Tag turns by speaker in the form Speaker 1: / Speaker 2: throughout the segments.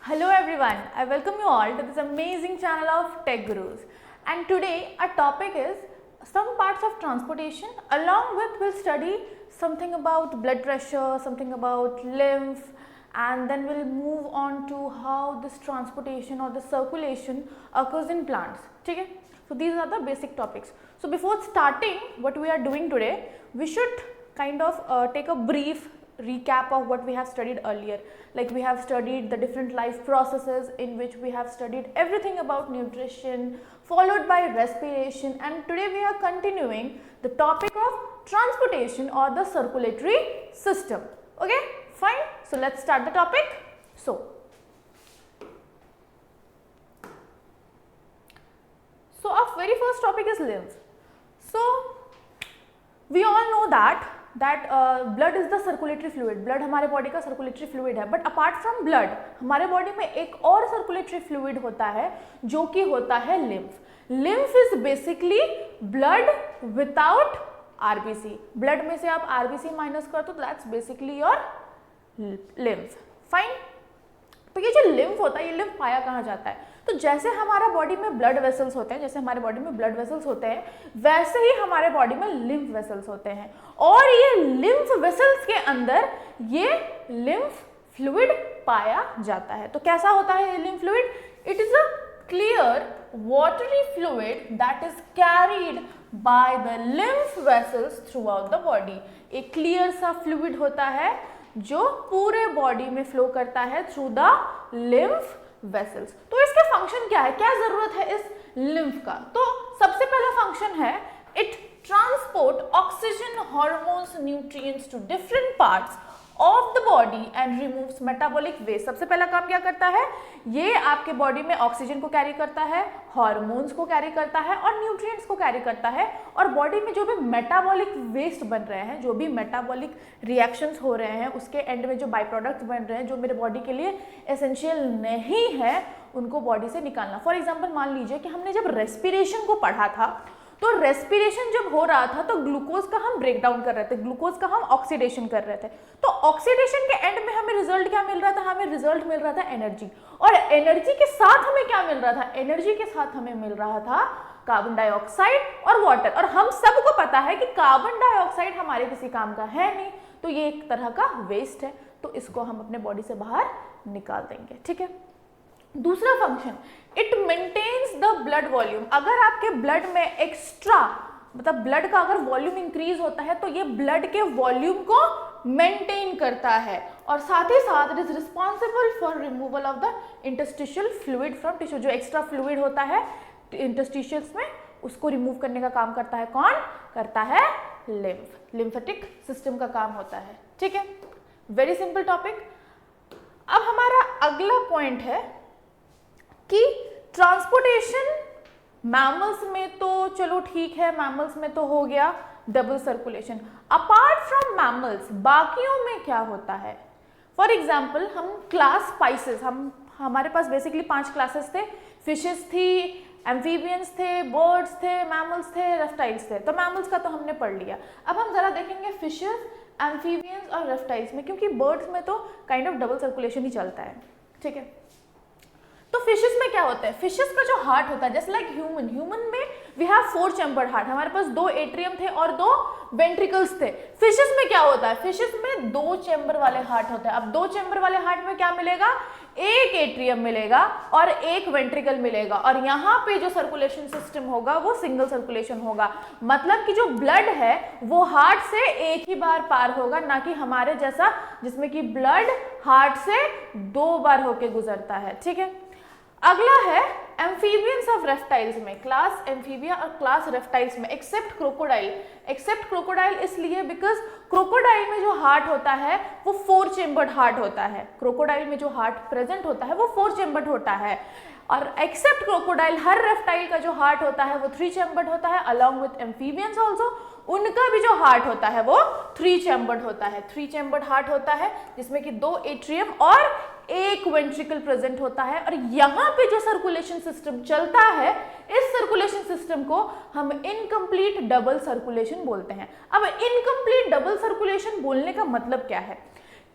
Speaker 1: Hello everyone, I welcome you all to this amazing channel of Tech Gurus. And today our topic is some parts of transportation. Along with we'll study something about blood pressure, something about lymph, and then we'll move on to how this transportation or the circulation occurs in plants. Okay? So these are the basic topics. So before starting what we are doing today, we should kind of take a brief recap of what we have studied earlier. Like we have studied the different life processes in which we have studied everything about nutrition, followed by respiration, and today we are continuing the topic of transportation or the circulatory system. Okay, fine. So let's start the topic. So our very first topic is lymph. So we all know that blood is the circulatory fluid. blood हमारे body का circulatory fluid है, but apart from blood हमारे body में एक और circulatory fluid होता है जो कि होता है lymph. lymph is basically blood without RBC. blood में से आप RBC माइनस कर तो that's basically your lymph. fine. तो ये जो lymph होता है, ये lymph पाया कहाँ जाता है? तो जैसे हमारा बॉडी में ब्लड वेसल्स होते हैं, वैसे ही हमारे बॉडी में लिम्फ वेसल्स होते हैं, और ये लिम्फ वेसल्स के अंदर ये लिम्फ फ्लूइड पाया जाता है. तो कैसा होता है ये lymph fluid? It is a clear watery fluid that is carried by the lymph vessels through out the body. एक क्लियर सा फ्लूइड होता है जो पूरे बॉडी में फ्लो करता है थ्रू द लिम्फ वेसल्स. तो इसका फंक्शन क्या है, क्या जरूरत है इस लिम्फ का? तो सबसे पहला फंक्शन है it transport oxygen, hormones, nutrients to different parts of the body and removes metabolic waste. सबसे पहला काम क्या करता है? ये आपके बॉडी में ऑक्सीजन को कैरी करता है, हार्मोन्स को कैरी करता है और न्यूट्रिएंट्स को कैरी करता है, और बॉडी में जो भी मेटाबॉलिक वेस्ट बन रहे हैं, जो भी मेटाबॉलिक रिएक्शंस हो रहे हैं, उसके एंड में जो बाई प्रोडक्ट्स बन रहे हैं जो मेरे बॉडी के लिए एसेंशियल नहीं है, उनको बॉडी से निकालना. फॉर एग्जाम्पल मान लीजिए कि हमने जब रेस्पिरेशन को पढ़ा था, तो रेस्पिरेशन जब हो रहा था तो ग्लूकोज का हम ब्रेक डाउन कर रहे थे, ग्लूकोज का हम ऑक्सीडेशन कर रहे थे. तो ऑक्सीडेशन के एंड में हमें रिजल्ट क्या मिल रहा था? हमें रिजल्ट मिल रहा था एनर्जी. और एनर्जी के साथ हमें क्या मिल रहा था? एनर्जी के साथ हमें मिल रहा था कार्बन डाइऑक्साइड और वाटर. और हम सबको पता है कि कार्बन डाइऑक्साइड हमारे किसी काम का है नहीं, तो ये एक तरह का वेस्ट है, तो इसको हम अपने बॉडी से बाहर निकाल देंगे. ठीक है. दूसरा function, it maintains the blood volume. अगर आपके ब्लड में एक्स्ट्रा मतलब ब्लड का अगर वॉल्यूम इंक्रीज होता है तो ये ब्लड के वॉल्यूम को मेंटेन करता है, और साथ ही साथ it is responsible for removal of the interstitial fluid from tissue. जो एक्स्ट्रा फ्लूइड होता है इंटरस्टिशियल्स में, उसको रिमूव करने का काम करता है कौन? करता है लिम्फ. लिम्फेटिक सिस्टम का काम होता है. ठीक है, वेरी सिंपल टॉपिक. अब हमारा अगला पॉइंट है कि ट्रांसपोर्टेशन मैमल्स में तो चलो ठीक है, मैमल्स में तो हो गया double circulation. Apart from mammals बाकियों में क्या होता है? फॉर एग्जाम्पल हम क्लास स्पाइसेस, हमारे पास बेसिकली 5 क्लासेस थे. फिशेस थी, एम्फीबियंस थे, बर्ड्स थे, मैमल्स थे, रेप्टाइल्स थे. तो मैमल्स का तो हमने पढ़ लिया. अब हम जरा देखेंगे फिशेस, एम्फीबियंस और रेप्टाइल्स में, क्योंकि बर्ड्स में तो काइंड ऑफ डबल सर्कुलेशन ही चलता है. ठीक है. तो फिशेस में क्या होता है? फिशेस का जो हार्ट होता है, जैसे लाइक ह्यूमन में वी हैव 4 चैम्बर्ड हार्ट. हमारे पास 2 एट्रियम थे और 2 वेंट्रिकल्स थे. फिशेस में क्या होता है? फिशेस में 2 चैम्बर वाले हार्ट होते हैं. अब 2 चैम्बर वाले हार्ट में क्या मिलेगा? एक एट्रियम मिलेगा और एक वेंट्रिकल मिलेगा, और यहाँ पे जो सर्कुलेशन सिस्टम होगा वो सिंगल सर्कुलेशन होगा. मतलब कि जो ब्लड है वो हार्ट से एक ही बार पार होगा, ना कि हमारे जैसा जिसमें कि ब्लड हार्ट से 2 बार होके गुजरता है. ठीक है. अगला है एम्फीबियंस ऑफ रेप्टाइल्स में, क्लास एम्फीबिया और क्लास रेप्टाइल्स में, एक्सेप्ट क्रोकोडाइल. एक्सेप्ट क्रोकोडाइल इसलिए बिकॉज क्रोकोडाइल में जो हार्ट होता है वो 4 चेम्बर्ड हार्ट होता है. क्रोकोडाइल में जो हार्ट प्रेजेंट होता है वो 4 चेम्बर्ड होता है, और एक्सेप्ट क्रोकोडाइल हर रेप्टाइल का जो हार्ट होता है वो 3 चेम्बर्ड होता है. अलॉन्ग विथ एम्फीबियंस ऑल्सो उनका भी जो हार्ट होता है वो 3 चेम्बर्ड होता है. 3 चेम्बर्ड हार्ट होता है जिसमें कि 2 एट्रियम और एक वेंट्रिकल प्रेजेंट होता है. और यहाँ पे जो सर्कुलेशन सिस्टम चलता है, इस सर्कुलेशन सिस्टम को हम इनकम्प्लीट डबल सर्कुलेशन बोलते हैं. अब इनकम्प्लीट डबल सर्कुलेशन बोलने का मतलब क्या है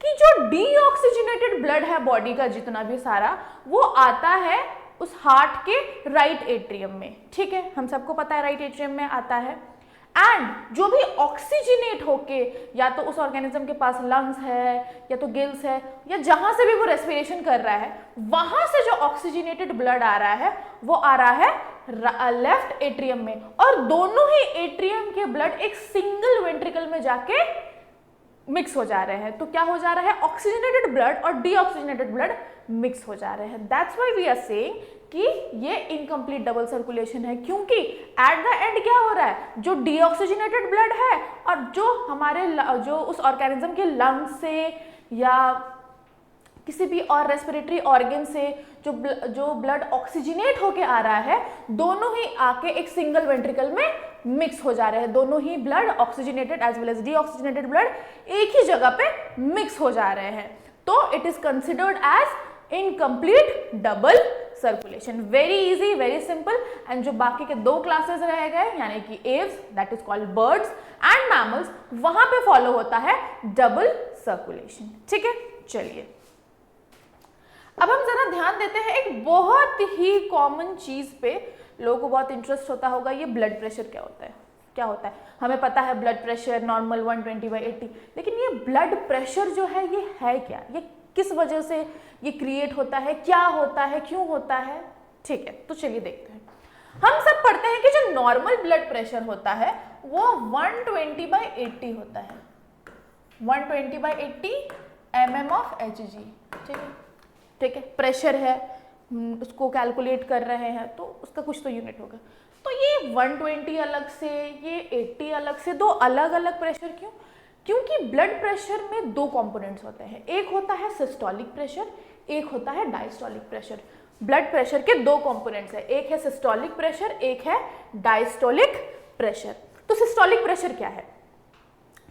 Speaker 1: कि जो डीऑक्सीजनेटेड ब्लड है बॉडी का जितना भी सारा, वो आता है उस हार्ट के राइट एट्रियम में, ठीक है, हम सबको पता है राइट एट्रियम में आता है। एंड जो भी ऑक्सीजनेट होके, या तो उस ऑर्गेनिज्म के पास लंग्स है या तो गिल्स है या जहां से भी वो रेस्पिरेशन कर रहा है, वहां से जो ऑक्सीजनेटेड ब्लड आ रहा है वो आ रहा है लेफ्ट एट्रियम में, और दोनों ही एट्रियम के ब्लड एक सिंगल वेंट्रिकल में जाके मिक्स हो जा रहे हैं। तो क्या हो जा रहा है, ऑक्सीजनेटेड ब्लड और डीऑक्सीजनेटेड ब्लड मिक्स हो जा रहे हैं। That's why we are saying कि ये इनकम्प्लीट डबल सर्कुलेशन है, क्योंकि एट द एंड क्या हो रहा है, जो डीऑक्सीजनेटेड ब्लड है और जो हमारे जो उस ऑर्गेनिज्म के लंग्स से या किसी भी और रेस्पिरेटरी ऑर्गन से जो ब्लड ऑक्सीजनेट होके आ रहा है, दोनों ही आके एक सिंगल वेंट्रिकल में मिक्स हो जा रहे हैं। दोनों ही blood oxygenated as well as deoxygenated blood एक ही जगह पे मिक्स हो जा रहे हैं। तो it is considered as incomplete double circulation. Very easy, very simple. And जो बाकी के दो क्लासेस रह गए, यानी कि aves, that is called birds, and mammals, वहां पे फॉलो होता है डबल सर्कुलेशन। ठीक है, चलिए अब हम जरा ध्यान देते हैं एक बहुत ही कॉमन चीज पे, लोगों को बहुत इंटरेस्ट होता होगा, ये ब्लड प्रेशर क्या होता है। क्या होता है, हमें पता है ब्लड प्रेशर नॉर्मल 120/80, लेकिन ये ब्लड प्रेशर जो है ये है क्या, ये किस वजह से ये क्रिएट होता है, क्या होता है, क्यों होता है। ठीक है, तो चलिए देखते हैं। हम सब पढ़ते हैं कि जो नॉर्मल ब्लड प्रेशर होता है वो 120/80 होता है, 120/80 mm/Hg। ठीक है, ठीक है, प्रेशर है, उसको कैलकुलेट कर रहे हैं तो उसका कुछ तो यूनिट होगा। तो ये 120 अलग से, ये 80 अलग से, दो अलग अलग प्रेशर क्यों? क्योंकि ब्लड प्रेशर में दो कंपोनेंट्स होते हैं, एक होता है सिस्टोलिक प्रेशर, एक होता है डायस्टोलिक प्रेशर। ब्लड प्रेशर के दो कंपोनेंट्स हैं, एक है सिस्टोलिक प्रेशर, एक है डायस्टोलिक प्रेशर। तो सिस्टोलिक प्रेशर क्या है?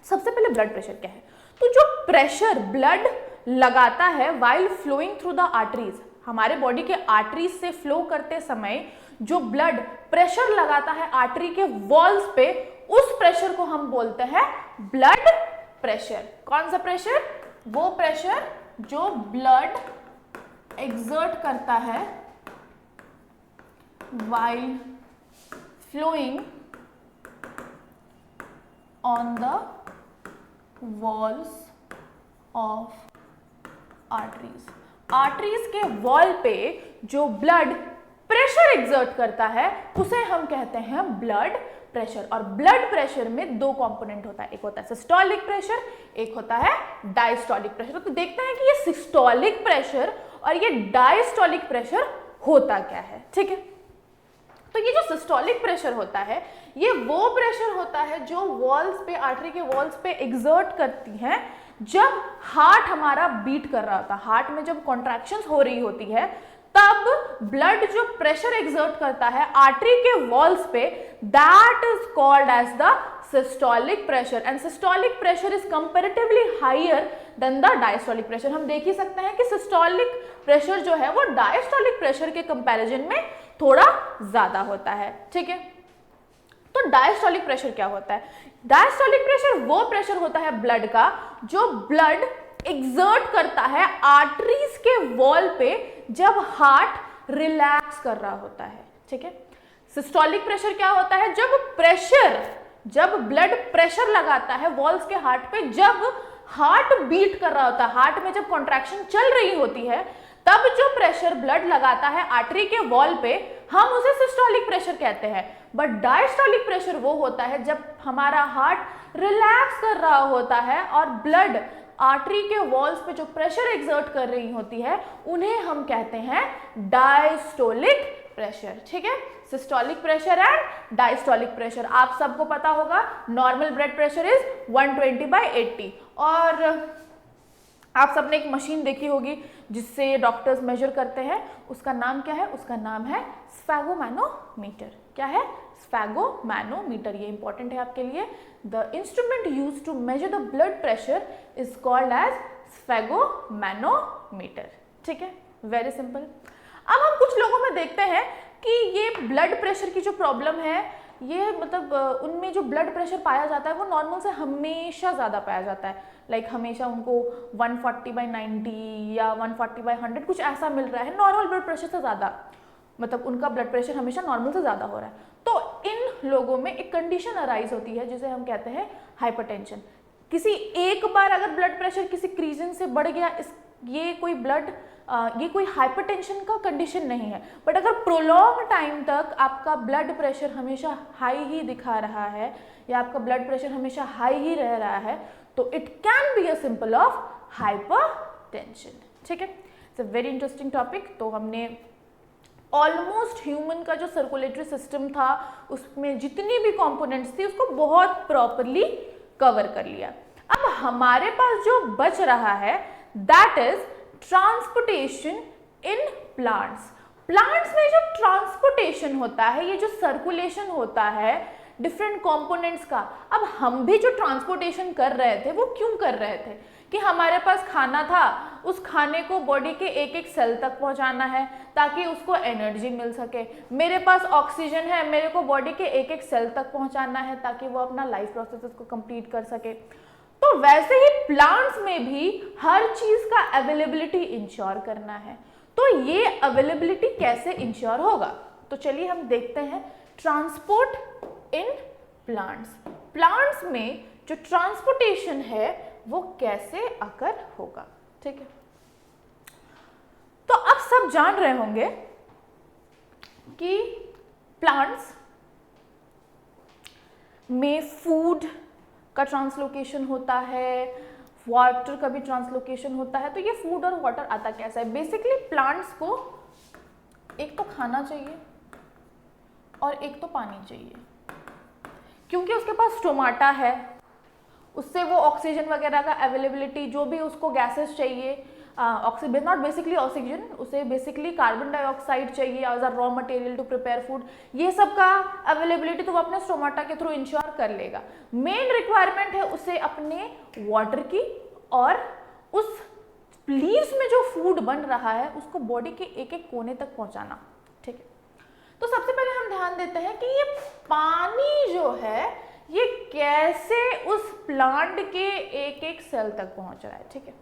Speaker 1: सबसे पहले ब्लड प्रेशर क्या है? तो जो प्रेशर ब्लड लगाता है while flowing through the arteries, हमारे बॉडी के आर्टरीज से फ्लो करते समय जो ब्लड प्रेशर लगाता है आर्टरी के वॉल्स पे, उस प्रेशर को हम बोलते हैं ब्लड प्रेशर। कौन सा प्रेशर? वो प्रेशर जो ब्लड एक्सर्ट करता है while flowing on the walls of arteries. Arteries के वॉल पे जो ब्लड प्रेशर एक्सर्ट करता है उसे हम कहते हैं ब्लड प्रेशर। और ब्लड प्रेशर में दो कंपोनेंट होता है, एक होता है सिस्टोलिक प्रेशर, एक होता है डायस्टोलिक प्रेशर। तो देखते हैं कि ये सिस्टोलिक प्रेशर और ये डायस्टोलिक प्रेशर होता क्या है। ठीक है, तो ये जो सिस्टोलिक प्रेशर होता है ये वो प्रेशर होता है जो वॉल्स पे, आर्टरी के वॉल्स पे एक्सर्ट करती हैं जब हार्ट हमारा बीट कर रहा होता है। हार्ट में जब कॉन्ट्रैक्शंस हो रही होती है तब ब्लड जो प्रेशर एक्सर्ट करता है आर्टरी के वॉल्स पे, that is called as the systolic pressure. And systolic pressure is comparatively higher than the diastolic pressure. हम देख ही सकते हैं कि सिस्टोलिक प्रेशर जो है वो डायस्टोलिक प्रेशर के कंपैरिजन में थोड़ा ज्यादा होता है। ठीक है, तो डायस्टोलिक प्रेशर क्या होता है? डायस्टोलिक प्रेशर वो प्रेशर होता है ब्लड का जो ब्लड एक्सर्ट करता है आर्टरीज के वॉल पे जब हार्ट रिलैक्स कर रहा होता है। ठीक है, सिस्टोलिक प्रेशर क्या होता है? जब ब्लड प्रेशर लगाता है वॉल्स के हार्ट पे, जब हार्ट बीट कर रहा होता है, हार्ट में जब कॉन्ट्रैक्शन चल रही होती है, तब जो प्रेशर ब्लड लगाता है आर्टरी के वॉल पे, हम उसे सिस्टोलिक प्रेशर कहते हैं। बट डायस्टोलिक प्रेशर वो होता है जब हमारा हार्ट रिलैक्स कर रहा होता है और ब्लड आर्टरी के वॉल्स पे जो प्रेशर एक्सर्ट कर रही होती है उन्हें हम कहते हैं डायस्टोलिक प्रेशर। ठीक है, systolic pressure and diastolic pressure आप सबको पता होगा। Normal blood pressure is 120/80। और आप सबने एक मशीन देखी होगी जिससे डॉक्टर्स मेजर करते हैं, उसका नाम क्या है? उसका नाम है स्फेगोमैनोमीटर। क्या है? स्फेगोमैनोमीटर। ये इंपॉर्टेंट है आपके लिए। The instrument used to measure the blood pressure is called as sphygmomanometer. ठीक है, वेरी सिंपल। अब हम कुछ लोगों में देखते हैं कि ये ब्लड प्रेशर की जो प्रॉब्लम है ये मतलब उनमें जो ब्लड प्रेशर पाया जाता है वो नॉर्मल से हमेशा ज़्यादा पाया जाता है, लाइक हमेशा उनको 140/90 या 140/100 कुछ ऐसा मिल रहा है, नॉर्मल ब्लड प्रेशर से ज़्यादा, मतलब उनका ब्लड प्रेशर हमेशा नॉर्मल से ज़्यादा हो रहा है। तो इन लोगों में एक कंडीशन अराइज होती है जिसे हम कहते हैं हाइपरटेंशन। किसी एक बार अगर ब्लड प्रेशर किसी रीजन से बढ़ गया, ये कोई हाइपरटेंशन का कंडीशन नहीं है, बट अगर प्रोलॉन्ग टाइम तक आपका ब्लड प्रेशर हमेशा हाई ही दिखा रहा है या आपका ब्लड प्रेशर हमेशा हाई ही रह रहा है, तो it can be a simple of hypertension. ठीक है, it's a very interesting topic. तो हमने ऑलमोस्ट ह्यूमन का जो सर्कुलेटरी सिस्टम था उसमें जितनी भी कंपोनेंट्स थी उसको बहुत प्रॉपरली कवर कर लिया। अब हमारे पास जो बच रहा है that is transportation in plants. Plants में जो ट्रांसपोर्टेशन होता है, ये जो सर्कुलेशन होता है डिफरेंट कंपोनेंट्स का, अब हम भी जो ट्रांसपोर्टेशन कर रहे थे वो क्यों कर रहे थे कि हमारे पास खाना था, उस खाने को बॉडी के एक एक सेल तक पहुंचाना है ताकि उसको एनर्जी मिल सके। मेरे पास ऑक्सीजन है, मेरे को बॉडी के एक एक सेल तक पहुंचाना है ताकि वो अपना लाइफ प्रोसेसेस को कंप्लीट कर सके। तो वैसे ही प्लांट्स में भी हर चीज का अवेलेबिलिटी इंश्योर करना है। तो ये अवेलेबिलिटी कैसे इंश्योर होगा, तो चलिए हम देखते हैं ट्रांसपोर्ट इन प्लांट्स। प्लांट्स में जो ट्रांसपोर्टेशन है वो कैसे अकर होगा। ठीक है, तो अब सब जान रहे होंगे कि प्लांट्स में फूड का ट्रांसलोकेशन होता है, वाटर का भी ट्रांसलोकेशन होता है। तो ये फूड और वाटर आता कैसा है? बेसिकली प्लांट्स को एक तो खाना चाहिए और एक तो पानी चाहिए, क्योंकि उसके पास स्टोमाटा है, उससे वो ऑक्सीजन वगैरह का अवेलेबिलिटी, जो भी उसको गैसेस चाहिए, ऑक्सीजन नॉट बेसिकली ऑक्सीजन, उसे बेसिकली कार्बन डाइऑक्साइड चाहिए as a raw material to prepare food, ये सब का अवेलेबिलिटी तो वो अपने स्टोमाटा के थ्रू इंश्योर कर लेगा। मेन रिक्वायरमेंट है उसे अपने वाटर की, और उस लीव्स में जो फूड बन रहा है उसको बॉडी के एक एक कोने तक पहुंचाना। ठीक है, तो सबसे पहले हम ध्यान देते हैं कि ये पानी जो है ये कैसे उस प्लांट के एक एक सेल तक पहुंच रहा है। ठीक है,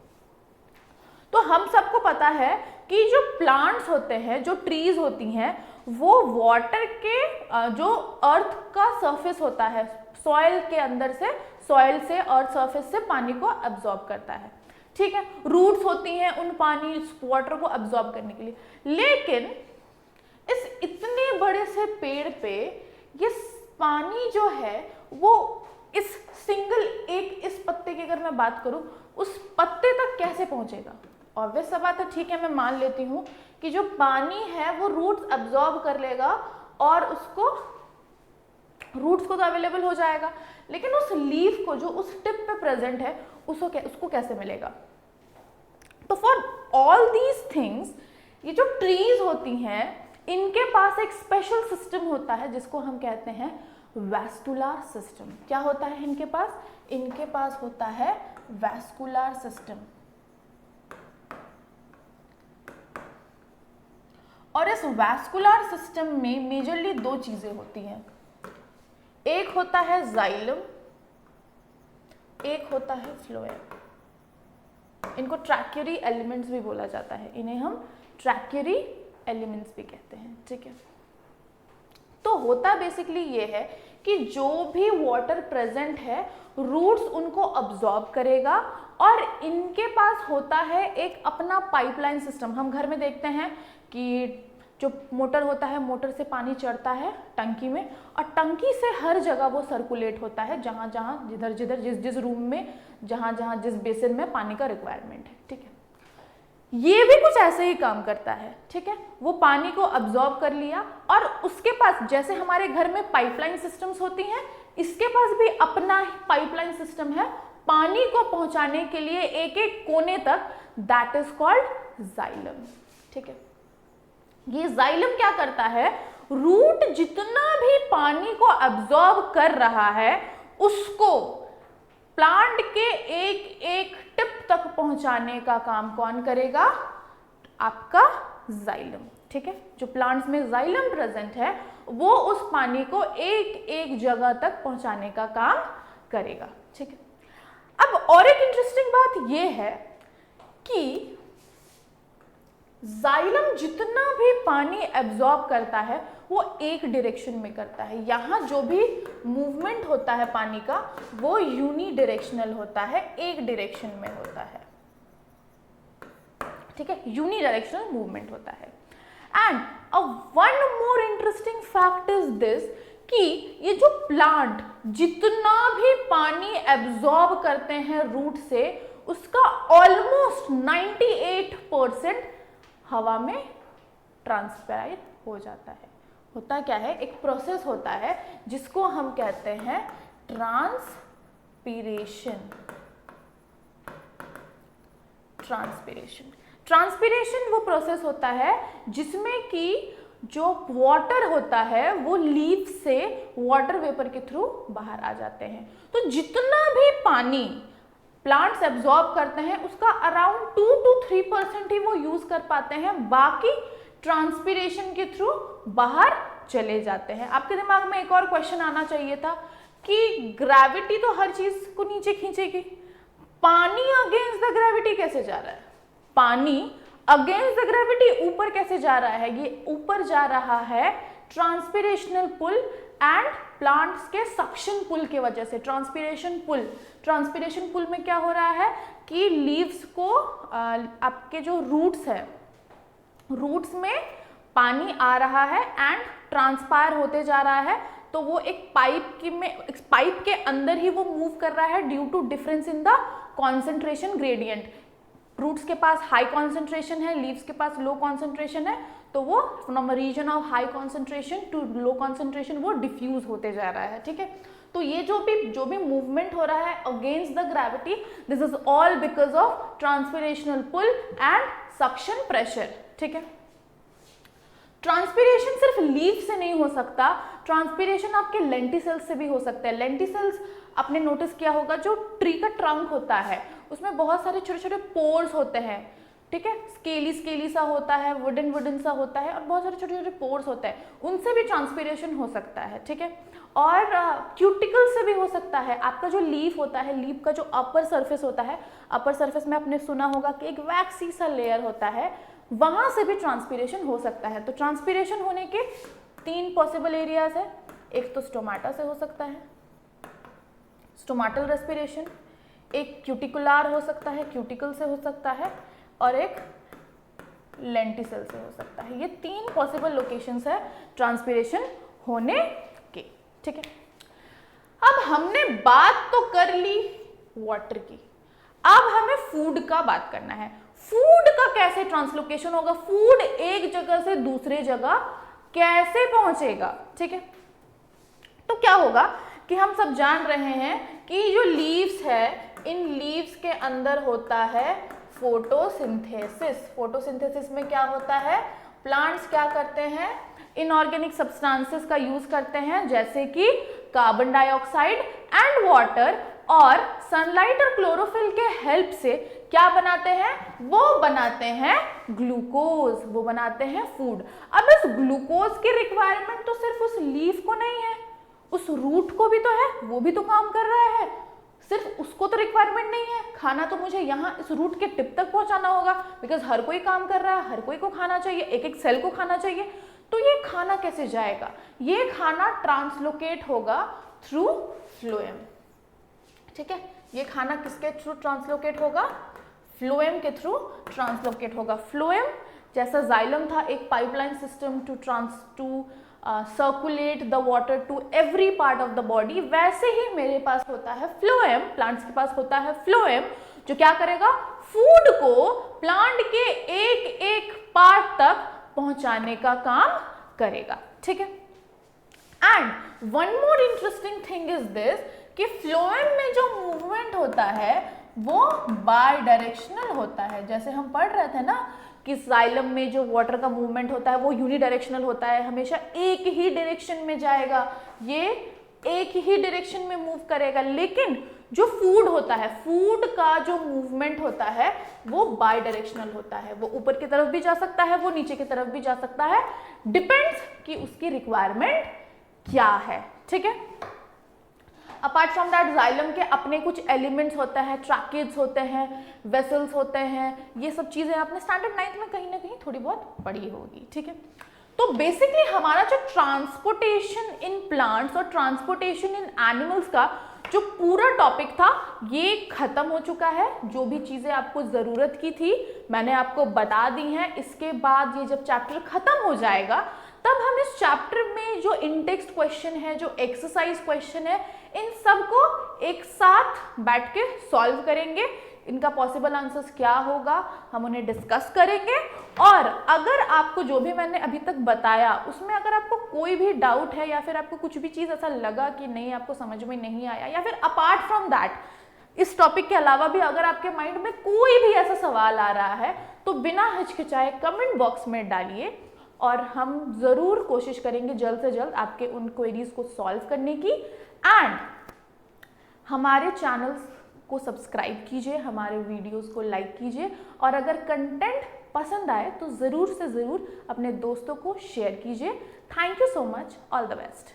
Speaker 1: तो हम सबको पता है कि जो प्लांट्स होते हैं, जो ट्रीज होती हैं, वो वाटर के जो अर्थ का सरफेस होता है, सॉइल के अंदर से, सॉइल से अर्थ सरफेस से पानी को अब्सॉर्ब करता है। ठीक है, रूट्स होती हैं उन पानी वाटर को अब्सॉर्ब करने के लिए। लेकिन इस इतने बड़े से पेड़ पे ये पानी जो है वो इस सिंगल एक इस पत्ते की अगर मैं बात करूं, उस पत्ते तक कैसे पहुंचेगा? ऑब्वियस सा बात है, ठीक है, मैं मान लेती हूं कि जो पानी है वो रूट्स अब्सॉर्ब कर लेगा और उसको, रूट्स को तो अवेलेबल हो जाएगा, लेकिन उस लीफ को जो उस टिप पे प्रेजेंट है उसको कैसे मिलेगा? तो फॉर ऑल दीज थिंग्स, ये जो ट्रीज होती हैं इनके पास एक स्पेशल सिस्टम होता है जिसको हम कहते हैं वैस्कुलर सिस्टम। क्या होता है इनके पास? इनके पास होता है वैस्कुलर सिस्टम। और इस वैस्कुलर सिस्टम में मेजरली दो चीजें होती हैं, एक होता है जाइलम, एक होता है फ्लोएम। इनको ट्रैक्यूरी एलिमेंट्स भी बोला जाता है, इन्हें हम ट्रैक्यूरी एलिमेंट्स भी कहते हैं। ठीक है, तो होता बेसिकली ये है कि जो भी वाटर प्रेजेंट है रूट्स उनको अब्सॉर्ब करेगा, और इनके पास होता है एक अपना पाइपलाइन सिस्टम। हम घर में देखते हैं कि जो मोटर होता है, मोटर से पानी चढ़ता है टंकी में, और टंकी से हर जगह वो सर्कुलेट होता है, जहाँ जहाँ जिधर जिधर जिस जिस रूम में, जहाँ जहाँ जिस बेसिन में पानी का रिक्वायरमेंट है। ठीक है, ये भी कुछ ऐसे ही काम करता है। ठीक है, वो पानी को अब्सॉर्ब कर लिया, और उसके पास, जैसे हमारे घर में पाइपलाइन सिस्टम्स होती हैं, इसके पास भी अपना ही पाइपलाइन सिस्टम है पानी को पहुंचाने के लिए एक एक कोने तक, दैट इज कॉल्ड जाइलम। ठीक है, ये जाइलम क्या करता है? रूट जितना भी पानी को अब्सॉर्ब कर रहा है उसको प्लांट के एक एक टिप तक पहुंचाने का काम कौन करेगा? आपका जाइलम। ठीक है, जो प्लांट्स में जाइलम प्रेजेंट है वो उस पानी को एक एक जगह तक पहुंचाने का काम करेगा। ठीक है, अब और एक इंटरेस्टिंग बात ये है कि जाइलम जितना भी पानी एब्जॉर्ब करता है वो एक डायरेक्शन में करता है। यहाँ जो भी मूवमेंट होता है पानी का वो यूनी डायरेक्शनल होता है, एक डायरेक्शन में होता है। ठीक है, यूनी डायरेक्शनल मूवमेंट होता है। And one more interesting fact is this कि ये जो प्लांट जितना भी पानी एब्जॉर्ब करते हैं रूट से, उसका ऑलमोस्ट 98% हवा में ट्रांसपायर हो जाता है। होता क्या है, एक प्रोसेस होता है जिसको हम कहते हैं ट्रांसपीरेशन। ट्रांसपीरेशन वो प्रोसेस होता है जिसमें कि जो वाटर होता है वो लीफ से वाटर वेपर के थ्रू बाहर आ जाते हैं। तो जितना भी पानी प्लांट्स एब्जॉर्ब करते हैं उसका अराउंड 2 to 3% ही वो यूज कर पाते हैं, बाकी ट्रांसपीरेशन के थ्रू बाहर चले जाते हैं। आपके दिमाग में एक और क्वेश्चन आना चाहिए था कि ग्रेविटी तो हर चीज को नीचे खींचेगी, पानी अगेंस्ट द ग्रेविटी कैसे जा रहा है? पानी अगेंस्ट द ग्रेविटी ऊपर कैसे जा रहा है? ये ऊपर जा रहा है ट्रांसपीरेशनल पुल एंड प्लांट्स के सक्शन पुल की वजह से। ट्रांसपीरेशन पुल में क्या हो रहा है कि लीव्स को आपके जो रूट्स है, रूट्स में पानी आ रहा है एंड ट्रांसपायर होते जा रहा है, तो वो एक पाइप के अंदर ही वो मूव कर रहा है due to difference in the concentration gradient. Roots के पास हाई कॉन्सेंट्रेशन है, लीव्स के पास लो कॉन्सेंट्रेशन है, तो वो from region of high concentration to low concentration वो डिफ्यूज होते जा रहा है। ठीक है, तो ये जो भी मूवमेंट हो रहा है against the gravity, this is all because of transpirational pull and suction pressure. ठीक है, ट्रांसपीरेशन सिर्फ लीफ से नहीं हो सकता, ट्रांसपीरेशन आपके लेंटिसेल्स से भी हो सकता है। लेंटिसेल्स आपने नोटिस किया होगा, जो ट्री का ट्रंक होता है उसमें बहुत सारे छोटे छोटे पोर्स होते हैं। ठीक है, स्केली सा होता है, वुडन सा होता है, और बहुत सारे छोटे छोटे पोर्स होते हैं, उनसे भी ट्रांसपीरेशन हो सकता है। ठीक है, और क्यूटिकल से भी हो सकता है। आपका जो लीफ होता है, लीफ का जो अपर सरफेस होता है, अपर सरफेस में आपने सुना होगा कि एक वैक्सी सा लेयर होता है, वहां से भी ट्रांसपीरेशन हो सकता है। तो ट्रांसपीरेशन होने के 3 पॉसिबल एरियाज है। एक तो स्टोमाटा से हो सकता है, स्टोमाटल रेस्पिरेशन, एक क्यूटिकुलार हो सकता है, क्यूटिकल से हो सकता है, और एक लेंटिसेल से हो सकता है। ये 3 पॉसिबल लोकेशंस है ट्रांसपीरेशन होने के। ठीक है, अब हमने बात तो कर ली वाटर की, अब हमें फूड का बात करना है। फूड का कैसे ट्रांसलोकेशन होगा, फूड एक जगह से दूसरे जगह कैसे पहुंचेगा? ठीक है, तो क्या होगा कि हम सब जान रहे हैं कि जो लीव्स है, इन लीव्स के अंदर होता है फोटोसिंथेसिस। फोटोसिंथेसिस में क्या होता है, प्लांट्स क्या करते हैं, इनऑर्गेनिक सब्सटेंसेस का यूज करते हैं, जैसे कि कार्बन डाइऑक्साइड एंड वाटर, और सनलाइट और क्लोरोफिल के हेल्प से क्या बनाते हैं, वो बनाते हैं ग्लूकोज, वो बनाते हैं फूड। अब इस ग्लूकोज की रिक्वायरमेंट तो सिर्फ उस लीफ को नहीं है, उस रूट को भी तो है, वो भी तो काम कर रहा है। सिर्फ उसको तो रिक्वायरमेंट नहीं है, खाना तो मुझे यहाँ इस रूट के टिप तक पहुंचाना होगा, बिकॉज हर कोई काम कर रहा है, हर कोई को खाना चाहिए, एक एक सेल को खाना चाहिए। तो ये खाना कैसे जाएगा, ये खाना ट्रांसलोकेट होगा थ्रू फ्लोएम। ठीक है, ये खाना किसके थ्रू ट्रांसलोकेट होगा, फ्लोएम के थ्रू ट्रांसलोकेट होगा। फ्लोएम जैसा जाइलम था एक pipeline system to circulate the water to every part of the body, वैसे ही मेरे पास होता है फ्लोएम, प्लांट्स के पास होता है फ्लोएम, जो क्या करेगा, फूड को प्लांट के एक एक पार्ट तक पहुंचाने का काम करेगा। ठीक है, and one more interesting thing is this कि फ्लोएम में जो मूवमेंट होता है वो बाय डायरेक्शनल होता है। जैसे हम पढ़ रहे थे ना कि जाइलम में जो वाटर का मूवमेंट होता है वो यूनिडायरेक्शनल होता है, हमेशा एक ही डायरेक्शन में जाएगा, ये एक ही डायरेक्शन में मूव करेगा। लेकिन जो फूड होता है, फूड का जो मूवमेंट होता है वो बाई डायरेक्शनल होता है, वो ऊपर की तरफ भी जा सकता है, वो नीचे की तरफ भी जा सकता है, डिपेंड्स कि उसकी रिक्वायरमेंट क्या है, ठीक है। अपार्ट फ्रॉम दैट जाइलम के अपने कुछ एलिमेंट्स होते हैं, ट्रैकेट्स होते हैं, वेसल्स होते हैं, ये सब चीजें आपने स्टैंडर्ड 9th में कहीं ना कहीं थोड़ी बहुत पढ़ी होगी, ठीक है। तो बेसिकली हमारा जो ट्रांसपोर्टेशन इन प्लांट्स और ट्रांसपोर्टेशन इन एनिमल्स का जो पूरा टॉपिक था ये खत्म हो चुका है। जो भी चीजें आपको जरूरत की थी मैंने आपको बता दी हैं। इसके बाद ये जब चैप्टर खत्म हो जाएगा तब हम इस चैप्टर में जो इंटेक्स्ट क्वेश्चन है, जो एक्सरसाइज क्वेश्चन है, इन सबको एक साथ बैठ के सॉल्व करेंगे। इनका पॉसिबल आंसर्स क्या होगा हम उन्हें डिस्कस करेंगे। और अगर आपको जो भी मैंने अभी तक बताया उसमें अगर आपको कोई भी डाउट है या फिर आपको कुछ भी चीज़ ऐसा लगा कि नहीं आपको समझ में नहीं आया, या फिर अपार्ट फ्रॉम दैट इस टॉपिक के अलावा भी अगर आपके माइंड में कोई भी ऐसा सवाल आ रहा है तो बिना हिचकिचाए कमेंट बॉक्स में डालिए और हम ज़रूर कोशिश करेंगे जल्द से जल्द आपके उन क्वेरीज को सॉल्व करने की। एंड हमारे चैनल्स को सब्सक्राइब कीजिए, हमारे वीडियोस को लाइक कीजिए और अगर कंटेंट पसंद आए तो ज़रूर से ज़रूर अपने दोस्तों को शेयर कीजिए। Thank you so much, all the best.